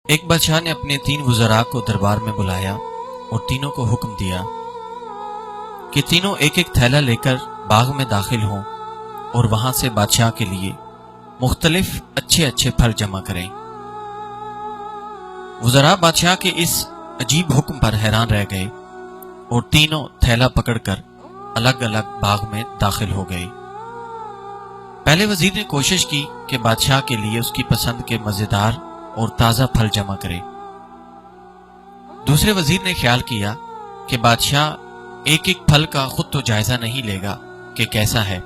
ایک بادشاہ نے اپنے 3 وزراء کو دربار میں بلایا اور تینوں کو حکم دیا کہ تینوں ایک ایک تھیلا لے کر باغ میں داخل ہوں اور وہاں سے بادشاہ کے لیے مختلف اچھے اچھے پھل جمع کریں۔ وزراء بادشاہ کے اس عجیب حکم پر حیران رہ گئے اور تینوں تھیلا پکڑ کر الگ الگ باغ میں داخل ہو گئے۔ پہلے وزیر نے کوشش کی کہ بادشاہ کے لیے اس کی پسند کے مزیدار اور تازہ پھل جمع کرے۔ دوسرے وزیر نے خیال کیا کہ بادشاہ ایک ایک پھل کا خود تو جائزہ نہیں لے گا کہ کیسا ہے،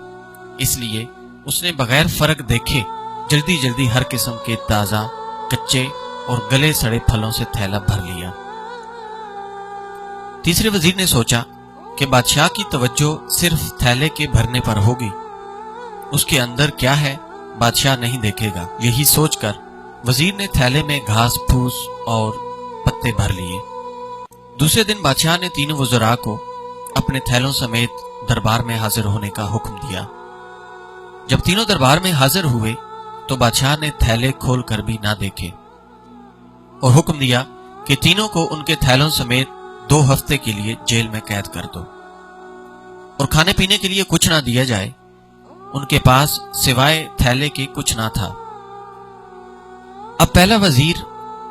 اس لیے اس نے بغیر فرق دیکھے جلدی جلدی ہر قسم کے تازہ، کچے اور گلے سڑے پھلوں سے تھیلا بھر لیا۔ تیسرے وزیر نے سوچا کہ بادشاہ کی توجہ صرف تھیلے کے بھرنے پر ہوگی، اس کے اندر کیا ہے بادشاہ نہیں دیکھے گا۔ یہی سوچ کر وزیر نے تھیلے میں گھاس پھوس اور پتے بھر لیے۔ دوسرے دن بادشاہ نے تینوں وزراء کو اپنے تھیلوں سمیت دربار میں حاضر ہونے کا حکم دیا۔ جب تینوں دربار میں حاضر ہوئے تو بادشاہ نے تھیلے کھول کر بھی نہ دیکھے اور حکم دیا کہ تینوں کو ان کے تھیلوں سمیت 2 ہفتے کے لیے جیل میں قید کر دو اور کھانے پینے کے لیے کچھ نہ دیا جائے۔ ان کے پاس سوائے تھیلے کے کچھ نہ تھا۔ اب پہلا وزیر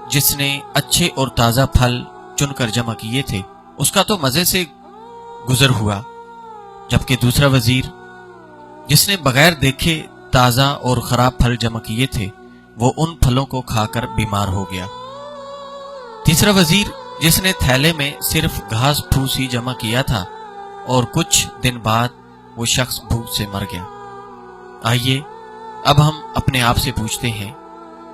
جس نے اچھے اور تازہ پھل چن کر جمع کیے تھے اس کا تو مزے سے گزر ہوا، جبکہ دوسرا وزیر جس نے بغیر دیکھے تازہ اور خراب پھل جمع کیے تھے وہ ان پھلوں کو کھا کر بیمار ہو گیا۔ تیسرا وزیر جس نے تھیلے میں صرف گھاس پھوس ہی جمع کیا تھا اور کچھ دن بعد وہ شخص بھوک سے مر گیا۔ آئیے اب ہم اپنے آپ سے پوچھتے ہیں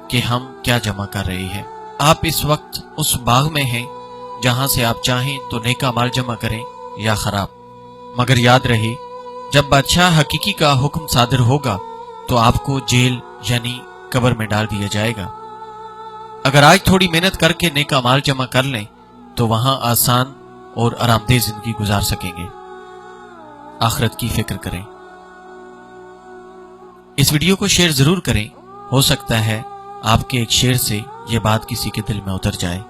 کہ ہم کیا جمع کر رہے ہیں۔ آپ اس وقت اس باغ میں ہیں جہاں سے آپ چاہیں تو نیکا مال جمع کریں یا خراب، مگر یاد رہے جب بادشاہ حقیقی کا حکم صادر ہوگا تو آپ کو جیل یعنی قبر میں ڈال دیا جائے گا۔ اگر آج تھوڑی محنت کر کے نیکا مال جمع کر لیں تو وہاں آسان اور آرام دہ زندگی گزار سکیں گے۔ آخرت کی فکر کریں۔ اس ویڈیو کو شیئر ضرور کریں، ہو سکتا ہے آپ کے ایک شیئر سے یہ بات کسی کے دل میں اتر جائے۔